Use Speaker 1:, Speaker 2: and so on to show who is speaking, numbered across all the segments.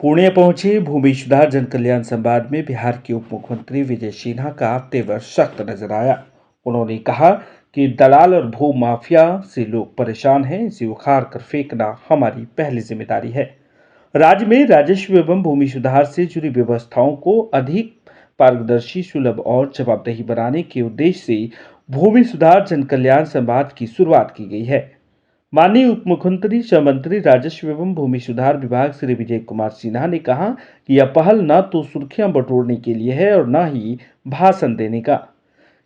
Speaker 1: पुणे पहुंचे भूमि सुधार जन कल्याण संवाद में बिहार के उप मुख्यमंत्री विजय सिन्हा का तेवर सख्त नजर आया। उन्होंने कहा कि दलाल और भू माफिया से लोग परेशान हैं, इसे उखाड़ कर फेंकना हमारी पहली जिम्मेदारी है। राज्य में राजस्व एवं भूमि सुधार से जुड़ी व्यवस्थाओं को अधिक पारदर्शी, सुलभ और जवाबदेही बनाने के उद्देश्य से भूमि सुधार जन कल्याण संवाद की शुरुआत की गई है। माननीय उप मुख्यमंत्री सह मंत्री राजस्व एवं भूमि सुधार विभाग श्री विजय कुमार सिन्हा ने कहा कि यह पहल न तो सुर्खियां बटोरने के लिए है और न ही भाषण देने का,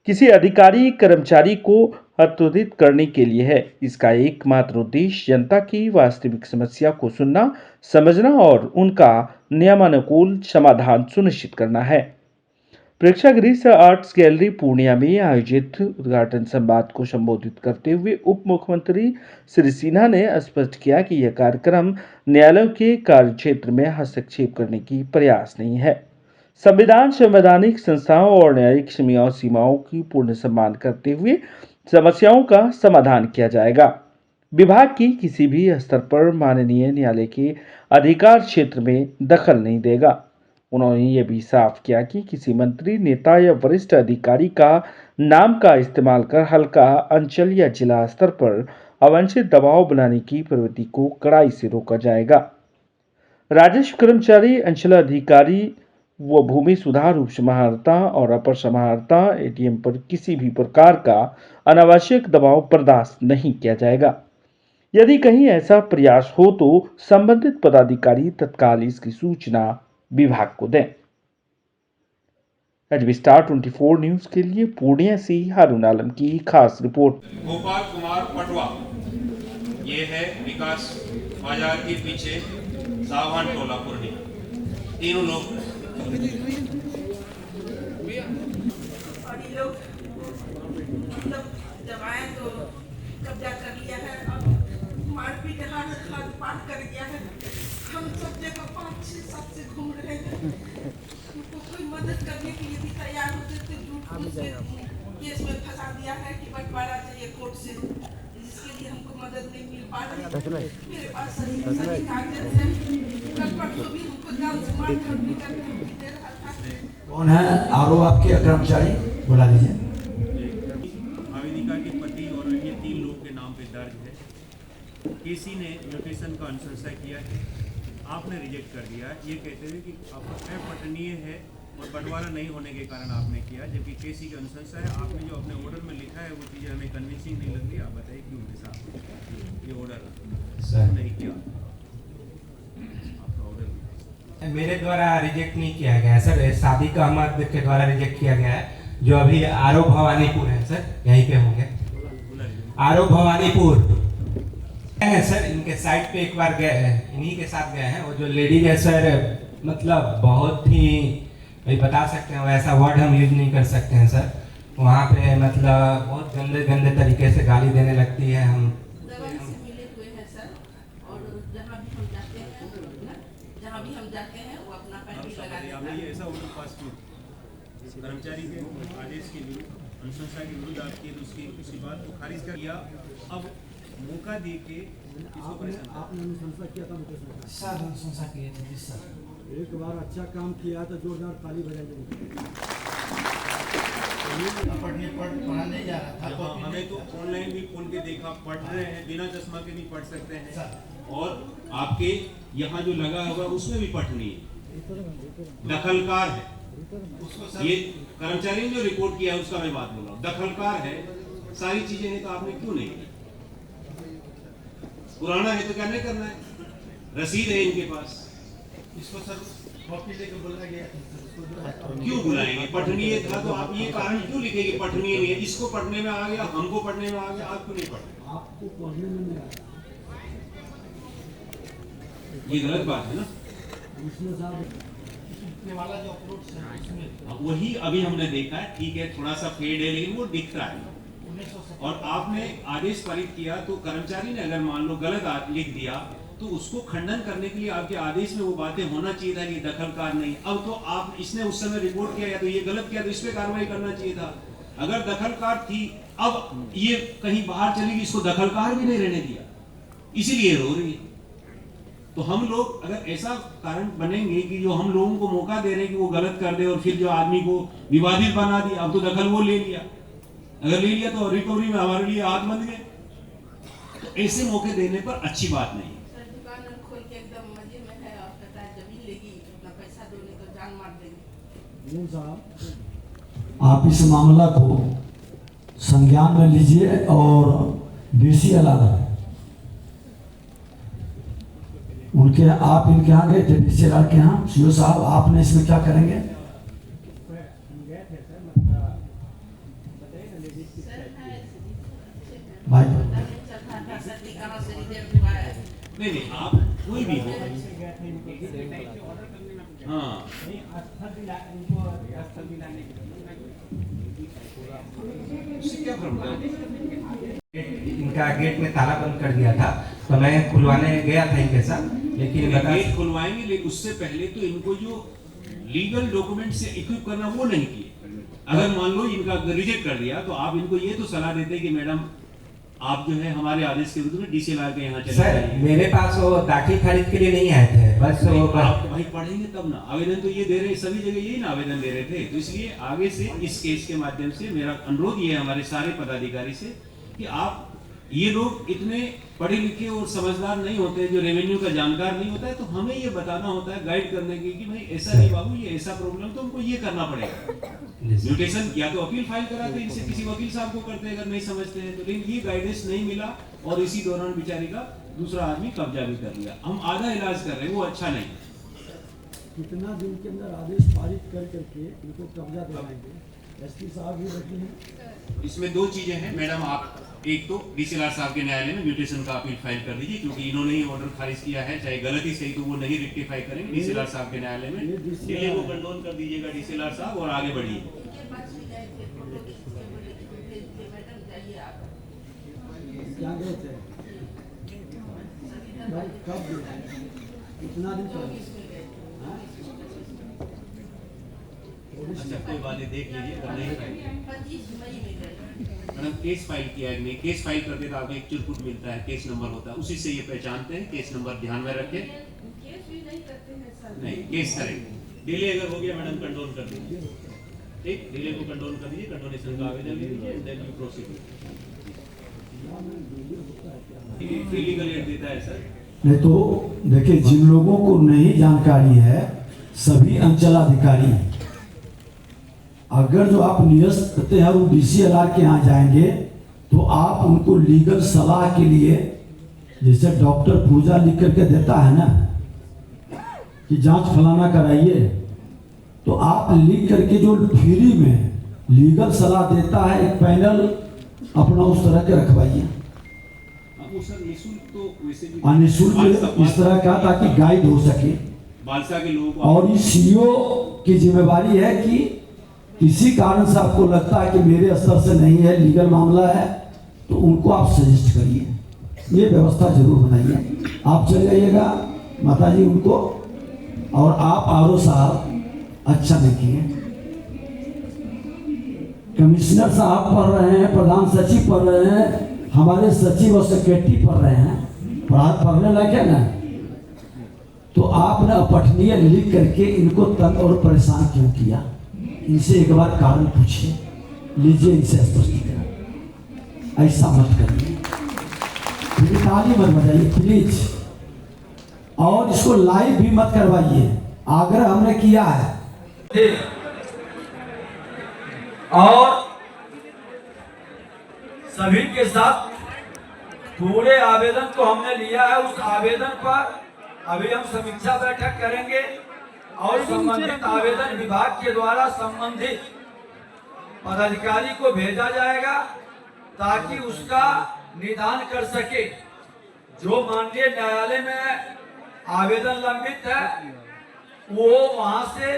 Speaker 1: किसी अधिकारी कर्मचारी को हतोत्साहित करने के लिए है। इसका एकमात्र उद्देश्य जनता की वास्तविक समस्या को सुनना, समझना और उनका नियमानुकूल समाधान सुनिश्चित करना है। प्रेक्षागृह से आर्ट्स गैलरी पूर्णिया में आयोजित उद्घाटन संवाद को संबोधित करते हुए उप मुख्यमंत्री श्री सिन्हा ने स्पष्ट किया कि यह कार्यक्रम न्यायालयों के कार्यक्षेत्र में हस्तक्षेप करने की प्रयास नहीं है। संविधान, संवैधानिक संस्थाओं और न्यायिक सीमाओं की पूर्ण सम्मान करते हुए समस्याओं का समाधान किया जाएगा। विभाग की किसी भी स्तर पर माननीय न्यायालय के अधिकार क्षेत्र में दखल नहीं देगा। उन्होंने ये भी साफ किया कि किसी मंत्री, नेता या वरिष्ठ अधिकारी का नाम का इस्तेमाल कर हल्का, अंचल या जिला स्तर पर अवांछित दबाव बनाने की प्रवृत्ति को कड़ाई से रोका जाएगा। राजस्व कर्मचारी, अंचल अधिकारी व भूमि सुधार उप समाहर्ता और अपर समाहर्ता एडीएम पर किसी भी प्रकार का अनावश्यक दबाव बर्दाश्त नहीं किया जाएगा। यदि कहीं ऐसा प्रयास हो तो संबंधित पदाधिकारी तत्काल इसकी सूचना विभाग को दें। एच स्टार 24 न्यूज के लिए पूर्णिया से हारून आलम की खास रिपोर्ट।
Speaker 2: गोपाल कुमार पटवा, ये है विकास बाजार के पीछे सावन टोला पूर्णिया, तीनों लोग
Speaker 3: दवाएं तो कब्जा कर लिया है और मारपीट हाथ कर दिया है। हम सब जगह 5-6-7 से घूम रहे हैं, उनको कोई मदद करने के लिए भी तैयार होते थे। केस में फंसा दिया है कि बंटवारा चाहिए कोर्ट से, जिसके लिए हमको मदद नहीं मिल पा रही। मेरे पास सही कागज है, कल परसों भी हमको जान से मार कर दे रहा था।
Speaker 4: कौन है आरोप आपके कर्मचारी, बुला दीजिए।
Speaker 2: आवेदिका के पति और अन्य 3 लोग के नाम पे दर्ज है। केसी ने म्यूटेशन का अनुशंसा किया है, आपने रिजेक्ट कर दिया, ये कहते हुए कि आपका पठनीय है और बंटवारा नहीं होने के कारण आपने किया, जबकि केसी की अनुशंसा है। आपने जो अपने ऑर्डर में लिखा है वो चीज़ें हमें कन्विंसिंग नहीं लग रही। आप बताइए क्यों मेरे साथ ये ऑर्डर नहीं किया? आपका ऑर्डर
Speaker 5: मेरे द्वारा रिजेक्ट नहीं किया गया है सर, सादिक अहमद के द्वारा रिजेक्ट किया गया है, जो अभी आरो भवानीपुर है सर, यहीं पे होंगे। आरो भवानीपुर है सर, इनके साइट पे एक बार गए हैं, इन्हीं के साथ गए हैं। वो जो लेडीज है सर, मतलब बहुत ही बता सकते हैं, वैसा वर्ड हम यूज नहीं कर सकते हैं सर। वहाँ पे मतलब बहुत गंदे गंदे तरीके से गाली देने लगती है। हम
Speaker 3: मिले हुए हैं सर, और जहाँ भी हम जाते हैं वो अपना पैंटी लगा देता है।
Speaker 2: ये ऐसा ऑर्डर पास किया कर्मचारी के आदेश के विरुद्ध, अनुशंसा के विरुद्ध आप किए, तो उसकी उसी बात को खारिज कर दिया। अब मौका दे के
Speaker 6: आपने अनुशंसा किया था
Speaker 4: सर, अनुशंसा किए थे सर।
Speaker 6: एक बार अच्छा काम किया तो जोरदार ताली बजाइए।
Speaker 4: पढ़ा नहीं जा रहा था,
Speaker 2: हमें तो ऑनलाइन भी खोल के देखा, पढ़ रहे हैं, बिना चश्मा के भी पढ़ सकते हैं। और आपके यहाँ जो लगा हुआ उसमें भी पठनीय दखलकार है। ये कर्मचारी ने जो रिपोर्ट किया है उसका मैं बात बोल रहा हूँ, दखलकार है। सारी चीजें हैं तो आपने क्यों नहीं की? पुराना है तो क्या नहीं करना है? रसीद है इनके पास,
Speaker 4: इसको सर कॉपी लेके बुलाया गया।
Speaker 2: क्यों बुलाएंगे? पठनीय था तो आप ये कारण क्यों लिखेंगे पठनीय नहीं है? इसको पढ़ने में आ गया, हमको पढ़ने में आ गया, आप क्यों नहीं पढ़?
Speaker 6: आपको पढ़ने में नहीं आया,
Speaker 2: ये गलत बात है ना।
Speaker 6: उसमें साहब
Speaker 4: वाला जो अपलोड
Speaker 2: वही अभी हमने देखा है, ठीक है, थोड़ा सा फेड है लेकिन वो दिखता है। और आपने आदेश पारित किया तो कर्मचारी ने अगर मान लो गलत लिख दिया तो उसको खंडन करने के लिए आपके आदेश में वो बातें होना चाहिए था कि दखलकार नहीं। अब तो आप इसने उस समय रिपोर्ट किया या तो ये गलत किया तो इस पे कार्रवाई करना चाहिए था। अगर दखलकार थी, अब ये कहीं बाहर चली गई, इसको दखलकार भी नहीं रहने दिया, इसीलिए रो रही है। तो हम लोग अगर ऐसा कारण बनेंगे कि जो हम लोगों को मौका दे रहे हैं कि वो गलत कर दे और फिर जो आदमी को विवादित बना दिया, अब तो दखल वो ले लिया, अगर ले लिया तो रिकवरी में हमारे लिए हाथ बंद गए, तो ऐसे मौके देने पर अच्छी बात नहीं है।
Speaker 3: सर दुकान खोल के एकदम मजे में है और कहता है जमीन लेगी अपना पैसा दोगे तो जान मार देंगे।
Speaker 6: यूं साहब, आप इस मामला को संज्ञान में लीजिए और डीसी अलावा उनके आप इनके यहाँ गए थे डीसी अलावा के यहाँ, सीओ साहब आपने इसमें क्या करेंगे? भाई
Speaker 2: नहीं आप कोई भी हो, हाँ उससे क्या फर्क पड़ता है?
Speaker 5: इनका गेट में ताला बंद कर दिया था, तो मैं खुलवाने गया था इनके साथ, लेकिन
Speaker 2: गेट खुलवाएंगे, लेकिन उससे पहले तो इनको जो लीगल डॉक्यूमेंट से इक्विप करना वो नहीं किए। अगर मान लो इनका रिजेक्ट कर दिया तो आप इनको ये तो सलाह देते कि मैडम आप जो है हमारे आदेश के विरुद्ध में डीसीएलआर के यहाँ चले
Speaker 5: सर
Speaker 2: जाइए।
Speaker 5: मेरे पास वो दाखिल खारिज के लिए नहीं आए थे, बस वो
Speaker 2: आप भाई पढ़ेंगे तब ना, आवेदन तो ये दे रहे, सभी जगह यही ना आवेदन दे रहे थे। तो इसलिए आगे से इस केस के माध्यम से मेरा अनुरोध ये है हमारे सारे पदाधिकारी से कि आप, ये लोग इतने पढ़े लिखे और समझदार नहीं होते, जो रेवेन्यू का जानकार नहीं होता है, तो हमें ये बताना होता है गाइड करने के कि भाई ऐसा नहीं बाबू, ये ऐसा प्रॉब्लम तो हमको ये करना पड़ेगा। म्यूटेशन या तो अपील फाइल कराते, इनसे किसी वकील साहब को करते अगर नहीं समझते हैं तो, लेकिन ये गाइडेंस नहीं मिला और इसी दौरान बेचारी का दूसरा आदमी कब्जा भी कर लिया। हम आधा इलाज कर रहे हैं, वो अच्छा नहीं।
Speaker 6: कितना दिन के अंदर आदेश पारित कर करके इनको कब्जा दिलाएंगे? एसपी साहब भी बैठे हैं।
Speaker 2: इसमें दो चीजें हैं मैडम, आप एक तो डीसीएलआर साहब के न्यायालय में म्यूटेशन का अपील फाइल कर दीजिए, क्योंकि इन्होंने ही ऑर्डर खारिज किया है, चाहे गलती से ही तो वो नहीं रेक्टिफाई करेंगे डीसीएलआर साहब के न्यायालय में, डिले को कंडोन कर दीजिएगा डीसीएलआर साहब और आगे बढ़िए।
Speaker 6: क्या गए थे भाई, कब गए? कितना दिन पहले?
Speaker 2: अच्छा कोई बात नहीं, देख लीजिए, अगर नहीं फाइल
Speaker 3: 25 मई में गए।
Speaker 2: मैडम केस फाइल किया है, नहीं केस फाइल करते तो आपको एक चिरकुट मिलता है, केस नंबर होता है, उसी से ये पहचानते हैं। केस नंबर ध्यान में रखें,
Speaker 3: केस भी नहीं करते हैं सर।
Speaker 2: नहीं केस करेंगे। डिले अगर हो गया मैडम कंडोन कर दीजिए, ठीक, डिले को कंडोन कर दीजिए, कंडोनेशन का आवेदन ले लीजिए, then you proceed. Free legal aid देता है सर।
Speaker 6: नहीं तो देखिए, जिन लोगों को नहीं जानकारी है, सभी अंचलाधिकारी, अगर जो आप नियस्त करते हैं वो डीसीएलआर के यहाँ जाएंगे तो आप उनको लीगल सलाह के लिए, जैसे डॉक्टर पूजा लिख करके देता है ना कि जांच फलाना कराइए, तो आप लिख करके जो फ्री में लीगल सलाह देता है एक पैनल अपना उस तरह के रखवाइए,
Speaker 2: वो सर निःशुल्क तो वैसे भी
Speaker 6: अनिःशुल्क इस तरह का, ताकि गाइड हो सके।
Speaker 2: बालसा के लोगों को
Speaker 6: और इस सीईओ की जिम्मेवारी है कि किसी कारण से आपको लगता है कि मेरे स्तर से नहीं है, लीगल मामला है, तो उनको आप सजेस्ट करिए, ये व्यवस्था जरूर बनाइए। आप चले जाइएगा माता जी उनको, और आप आरओ साहब अच्छा नहीं किए, कमिश्नर साहब पढ़ रहे हैं, प्रधान सचिव पढ़ रहे हैं, हमारे सचिव और सेक्रेटरी पढ़ रहे हैं, पढ़ने लायक है ना, तो आपने अपठनीय लिख करके इनको तंग और परेशान क्यों किया? इनसे एक बार कारण पूछिए, लीजिए इनसे स्पष्टीकरण। ऐसा मत करिए, ताली मत बजाइए प्लीज, और इसको लाइव भी मत करवाइए, आग्रह हमने किया है। और सभी के साथ पूरे आवेदन को हमने लिया है, उस आवेदन पर अभी हम समीक्षा बैठक करेंगे और संबंधित आवेदन विभाग के द्वारा संबंधित पदाधिकारी को भेजा जाएगा ताकि उसका निदान कर सके। जो माननीय न्यायालय में आवेदन लंबित है वो वहां से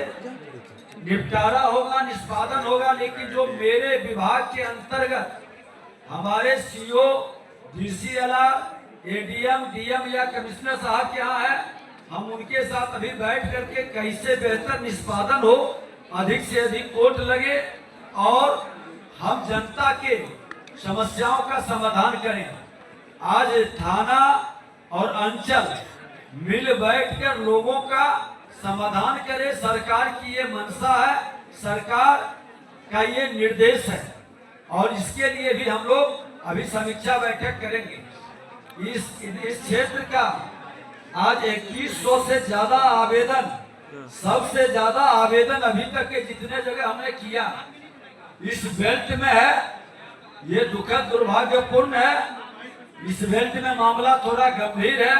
Speaker 6: निपटारा होगा, निष्पादन होगा, लेकिन जो मेरे विभाग के अंतर्गत हमारे सीओ, डीसीएलआर, एडीएम, डीएम या कमिश्नर साहब के यहाँ है, हम उनके साथ अभी बैठ करके कैसे बेहतर निष्पादन हो, अधिक से अधिक कोर्ट लगे और हम जनता के समस्याओं का समाधान करें। आज थाना और अंचल मिल बैठकर लोगों का समाधान करे। सरकार की ये मंशा है, सरकार का ये निर्देश है और इसके लिए भी हम लोग अभी समीक्षा बैठक करेंगे। इस क्षेत्र का आज 2100 से ज्यादा आवेदन, सबसे ज्यादा आवेदन अभी तक के जितने जगह हमने किया इस बेल्ट में है। ये दुखद दुर्भाग्यपूर्ण है। इस बेल्ट में मामला थोड़ा गंभीर है।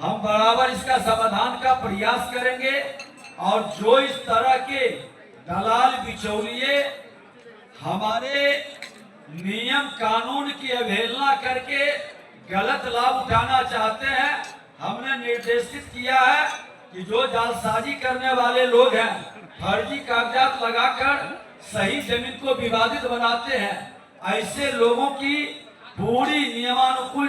Speaker 6: हम बराबर इसका समाधान का प्रयास करेंगे और जो इस तरह के दलाल बिचौलिए हमारे नियम कानून की अवहेलना करके गलत लाभ उठाना चाहते हैं, हमने निर्देशित किया है कि जो जालसाजी करने वाले लोग हैं, फर्जी कागजात लगाकर सही जमीन को विवादित बनाते हैं, ऐसे लोगों की पूरी नियमानुकूल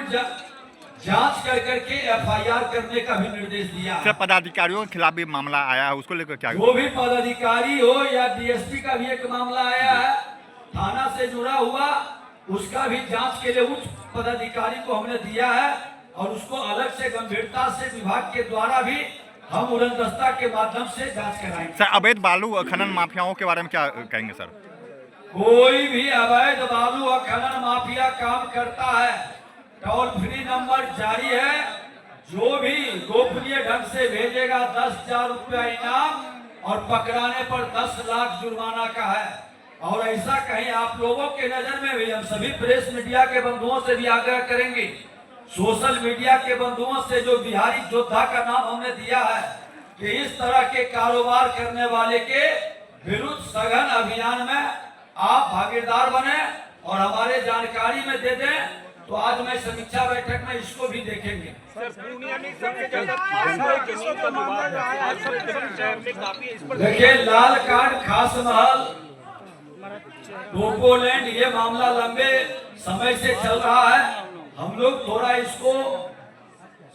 Speaker 6: जांच कर करके एफआईआर करने का भी निर्देश दिया है।
Speaker 7: सर, पदाधिकारियों के खिलाफ भी मामला आया है, उसको लेकर क्या?
Speaker 6: वो भी पदाधिकारी हो या डीएसपी का भी एक मामला आया है थाना से जुड़ा हुआ, उसका भी जांच के लिए उच्च पदाधिकारी को हमने दिया है और उसको अलग से गंभीरता से विभाग के द्वारा भी हम उड़नदस्ता के माध्यम से जांच कराएंगे।
Speaker 7: सर, अवैध बालू खनन माफियाओं के बारे में क्या कहेंगे सर?
Speaker 6: कोई भी अवैध बालू और खनन माफिया काम करता है, टोल फ्री नंबर जारी है। जो भी गोपनीय ढंग से भेजेगा 10,000 रुपया इनाम और पकड़ाने पर 10 लाख जुर्माना का है। और ऐसा कहीं आप लोगों के नजर में भी हम सभी प्रेस मीडिया के बंधुओं से भी आग्रह करेंगे, सोशल मीडिया के बंधुओं से, जो बिहारी योद्धा का नाम हमने दिया है, कि इस तरह के कारोबार करने वाले के विरुद्ध सघन अभियान में आप भागीदार बने और हमारे जानकारी में दे दें। तो आज मैं समीक्षा बैठक में इसको भी देखेंगे। देखिए, लाल कार्ड, खास महल, टोपोलैंड, ये मामला लंबे समय से चल रहा है। हम लोग थोड़ा इसको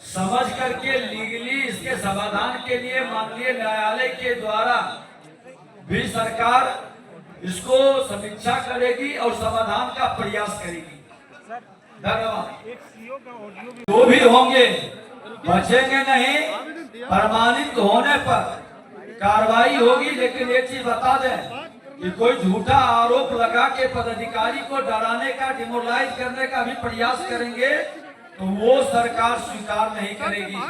Speaker 6: समझ करके लीगली इसके समाधान के लिए माननीय न्यायालय के द्वारा भी सरकार इसको समीक्षा करेगी और समाधान का प्रयास करेगी। धन्यवाद। जो भी होंगे बचेंगे नहीं, प्रमाणित होने पर कार्रवाई होगी। लेकिन एक चीज बता दें कि कोई झूठा आरोप लगा के पदाधिकारी को डराने का, डिमोरलाइज करने का भी प्रयास करेंगे तो वो सरकार स्वीकार नहीं करेगी।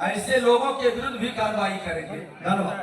Speaker 6: ऐसे लोगों के विरुद्ध भी कार्रवाई करेंगे। धन्यवाद।